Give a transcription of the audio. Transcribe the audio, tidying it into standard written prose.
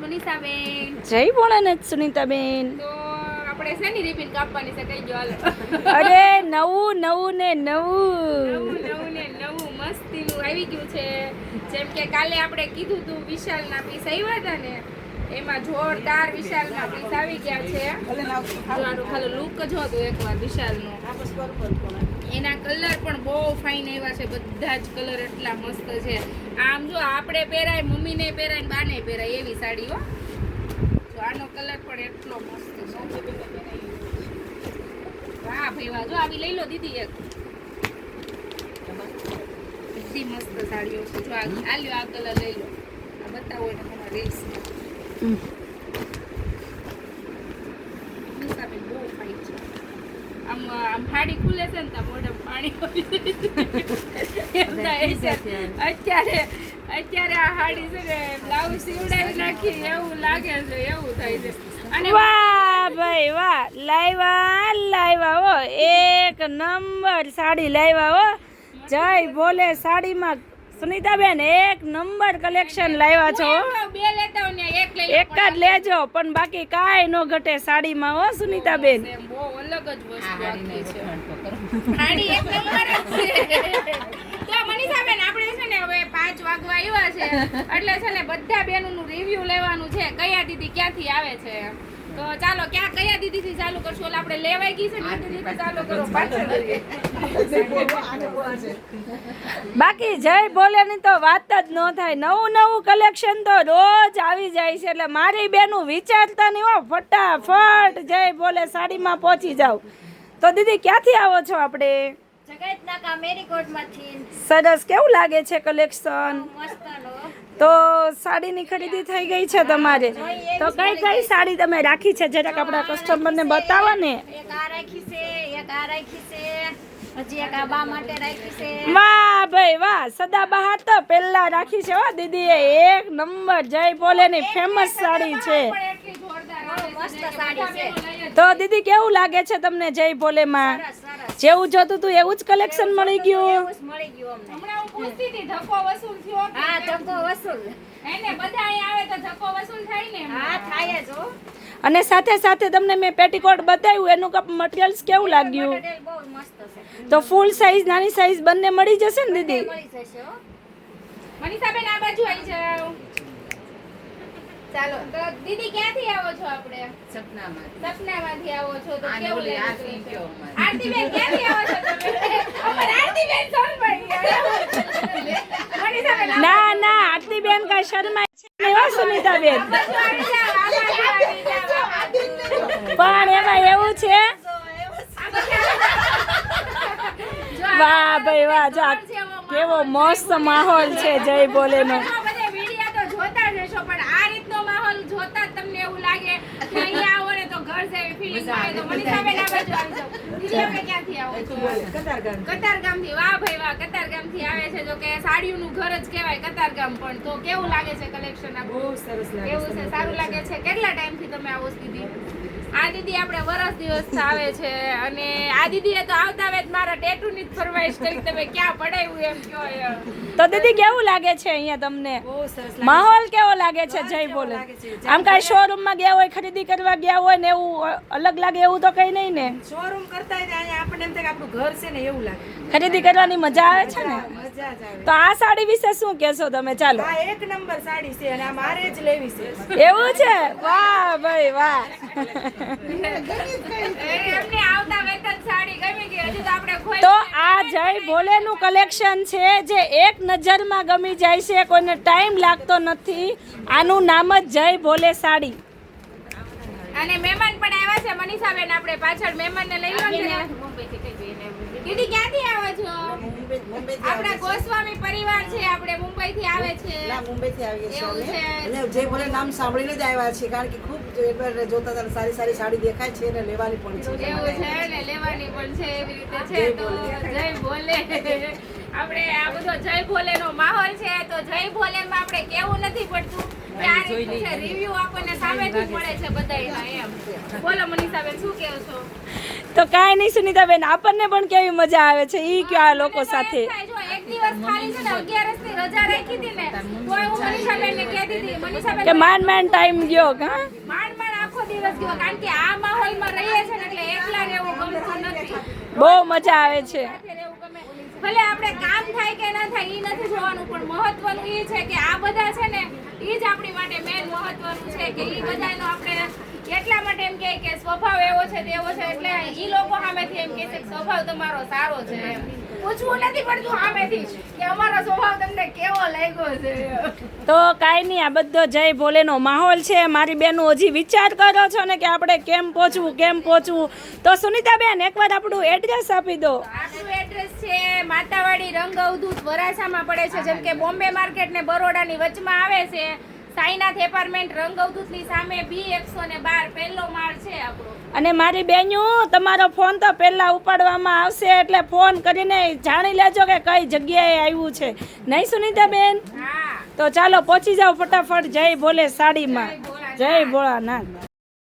મનીષાબેન. જય ભોળાનાથ સુનીતાબેન. તો આપણે શેની રિપીટ કાપવાની છે કઈ ગયો હાલો. અરે નવું નવું ને નવું નવું ને નવું મસ્તીનું આવી ગયું છે. જેમ કે કાલે આપણે કીધું તું વિશાલના પીસ આવ્યા હતા ને, એમાં જોરદાર વિશાલના પીસ આવી ગયા છે. આનો ખાલી લુક જો તો એકવાર વિશાલનો. એના કલર પણ બહુ ફાઇન આવ્યા છે. બધા જ કલર એટલા મસ્ત છે. આમ જો આપણે પહેરાય, મમ્મીને પહેરાય ને બાને પહેરાય એવી સાડી હો. જો આનો કલર પણ એટલો મસ્ત છે. વાહ ભાઈ વાહ. જો આવી લઈ લો દીદી એક. બધી મસ્ત સાડીઓ છે. જો આ લ્યો, આ કલર લઈ લો. આ બતાવો એને તમારા રીલ્સ બહુ ફાઇન છે. આમ હાડી ખુલે છે ને તો મોઢામાં પાણી અત્યારે આ હાડી છે ને બ્લાઉઝ સીવડાવી નાખી એવું લાગે છે, એવું થાય છે. અને વાહ ભાઈ વાહ, લાવ્યા હો, એક નંબર સાડી લાવ્યા હો. જય ભોલે સાડીમાં સુનીતાબેન એક નંબર કલેક્શન લાવ્યા છો. બે લેતા હો ને એક લઈ એક જ લેજો, પણ બાકી કાંઈ નો ઘટે સાડીમાં હો સુનીતાબેન. બહુ અલગ જ વસ્તુ આખી છે. સાડી એક નંબર જ છે. તો મનીષાબેન આપણે છે ને હવે 5 વાગવા આવ્યા છે, એટલે છે ને બધા બેનોનું રિવ્યુ લેવાનું છે. કયા દીદી ક્યાંથી આવે છે. તો ચાલો કયા દીદીથી ચાલુ કરશું? એટલે આપણે લેવાઈ ગઈ છે ને દીદીથી ચાલુ કરો. પાછળ બાકી જય ભોલેની તો વાત જ ન થાય. નવું કલેક્શન તો રોજ આવી જાય છે, એટલે મારી બેનું વિચારતા નહીં હો, ફટાફટ જય ભોલે સાડીમાં પહોંચી જાવ. તો દીદી ક્યાંથી આવો છો આપણે? જગતનાકા મેરીકોટમાંથી. સરસ. કેવું લાગે છે કલેક્શન? મસ્તનો. તો સાડીની ખરીદી થઈ ગઈ છે તમારે? તો કઈ સાડી તમે રાખી છે જરાક આપણા કસ્ટમરને બતાવો ને. એક આ રાખી છે, એક આ રાખી છે, હજી એક આ બા માટે રાખી છે. વાહ ભાઈ વાહ, સદાબહાર તો પહેલા રાખી છે હો દીદીએ. એક નંબર જય ભોલેની ફેમસ સાડી છે. એટલી જોરદાર મસ્ત સાડી છે. તો દીદી કેવું લાગે છે તમને જય ભોલેમાં? સરસ સરસ. જેવું જોતું તું એવું જ કલેક્શન મળી ગયું? એવું જ મળી ગયું અમને. હમણાં હું પૂછતી હતી ધક્કો વસૂલ થયો કે હા, ધક્કો વસૂલ. એને બધા અહીંયા આવે તો ધક્કો વસૂલ થાય ને. હા, થાય જ હો. અને સાથે સાથે તમને મેં પેટીકોટ બતાવ્યું, એનું મટીરિયલ્સ કેવું લાગ્યું? મટીરીયલ બહુ મસ્ત છે. તો ફૂલ સાઈઝ નાની સાઈઝ બંને મળી જશે ને દીદી? મળી જશે હો. મનીષાબેન આ બાજુ આવી જાઓ. ચાલો તો દીદી ક્યાંથી આવો છો? આપણે સપનામાંથી આવો છો. તો કેવું લાગે છે? આરતીબેન ક્યાંથી આવો છો તમે? અમાર આરતીબેન સોનભાઈ. મનીષાબેન ના આરતીબેન કા શર્મા છે નહીં હો સુનીતાબેન. પણ એમાં એવું છે, વાહ ભાઈ વાહ, જો કેવો મસ્ત માહોલ છે જય ભોલેનો. બધા વિડિયો તો જોતા જ હશો, પણ આ રીતનો માહોલ જોતા જ તમને એવું લાગે કે અહીંયા આવો ને તો ઘર જેવી ફીલિંગ આવે. તો મનીષાબેન આ બાજુ આવી જાઓ. દીદી આપણે ક્યાંથી આવો છો? કતારગામથી. વાહ ભાઈ વાહ, કતારગામથી આવે છે. જો કે સાડીઓનું ઘર જ કહેવાય કતારગામ. પણ તો કેવું લાગે છે કલેક્શન? બહુ સરસ લાગે. કેવું છે? સારું લાગે છે. કેટલા ટાઈમથી તમે આવો છો દીદી? આ દીદી આપણે વરસ દિવસ આવે છે, અને આ દીદીએ તો આવતા વેત મારા ટેટુની જ ફરમાઈશ કરી. તમે ક્યાં પડાવ્યું એમ કહો. તો દીદી કેવું લાગે છે અહીંયા તમને? માહોલ કેવો લાગે છે જય ભોલે? આમ કાંઈ શોરૂમમાં ગયા હોય, ખરીદી કરવા ગયા હોય ને એવું અલગ લાગે એવું તો કઈ નહીં ને? શોરૂમ કરતા અહીંયા આપણને એમ થાય કે આપણું ઘર છે ને એવું લાગે. ખરીદી કરવાની મજા આવે છે ને? મજા જ આવે. તો આ સાડી વિશે શું કહેશો તમે? ચાલો. આ એક નંબર સાડી છે અને આ મારે જ લેવી છે. એવું છે? વાહ ભાઈ વાહ. એમને આવતા વેત જ સાડી ગમી ગઈ. હજુ તો આપણે ખોઈ તો આ જય ભોલેનું કલેક્શન છે જે એક નજરમાં ગમી જાય છે, કોઈને ટાઈમ લાગતો નથી. આનું નામ જ જય ભોલે સાડી. અને મહેમાન પણ આવ્યા છે મનીષાબેન. આપણે પાછળ મહેમાનને લઈ લો ને. દીદી ક્યાંથી આવો છો? આપણા ગોસ્વામી પરિવાર છે, આપણે મુંબઈથી આવે છે. મુંબઈથી આવીએ છીએ એવું છે. અને જય ભોલે નામ સાંભળીને જ આવ્યા છીએ, કારણ કે ખૂબ એકવાર જોતા હતા સારી સાડી દેખાય છે અને લેવાની પણ છે. એવું છે ને, લેવાની પણ છે એવી રીતે છે. તો જય ભોલે. આપણે આ બધો જય ભોલેનો માહોલ છે. તો જય ભોલેમાં આપણે કેવું નથી પડતું. રિવ્યુ આપણને સામેથી મળે છે બધાયના એમ. બોલો મનીષાબેન શું કહો છો? તો કાંઈ નહીં સુનીતાબેન, આપણને પણ કેવી મજા આવે છે ઈ કયો આ લોકો સાથે. જો એક દિવસ ખાલી છે ને 11 ની રજા રાખી હતી ને તોય હું મનીષાબેનને કહેતી હતી મનીષાબેન કે માંડ ટાઈમ ગયો કા માંડ આખો દિવસ ગયો કારણ કે આ માહોલમાં રહીએ છે ને એટલે એકલા રહેવું ગમતું નથી બહુ મજા આવે છે સાથે રહેવું ગમે ભલે આપણે કામ થાય કે ના થાય ઈ નથી જોવાનું પણ મહત્વનું ઈ છે કે આ બધા છે ને ઈ જ આપણી માટે મેન મહત્વનું છે કે ઈ બધાનો આપણે એટલા માટે એમ કહે કે સ્વભાવ એવો છે તેવો છે એટલે ઈ લોકો સામેથી એમ કહે છે કે સ્વભાવ તમારો સારો છે એમ પૂછવું નથી પડતું સામેથી કે અમારો સ્વભાવ તમને કેવો લાગ્યો છે તો કાંઈ નહીં આ બધો જય ભોલેનો માહોલ છે મારી બેનું હજી વિચાર કરો છો ને કે આપણે કેમ પહોંચવું તો સુનીતાબેન એકવાર આપણું એડ્રેસ આપી દો આપણું એડ્રેસ છે માતાવાડી રંગ અવધૂત વરાછામાં પડે છે જેમ કે બોમ્બે માર્કેટ ને બરોડાની વચમાં આવે છે સાઈનાથ એપાર્ટમેન્ટ રંગ અવધૂતની સામે B112 પહેલો માળ છે આપણો અને મારી બેન્યું તમારો ફોન તો પહેલા ઉપાડવામાં આવશે એટલે ફોન કરીને જાણી લેજો કે કઈ જગ્યાએ આવ્યું છે નહીં સુનીતાબેન હા તો ચાલો પહોંચી જાઓ ફટાફટ જય ભોલે સાડીમાં જય ભોળાનાથ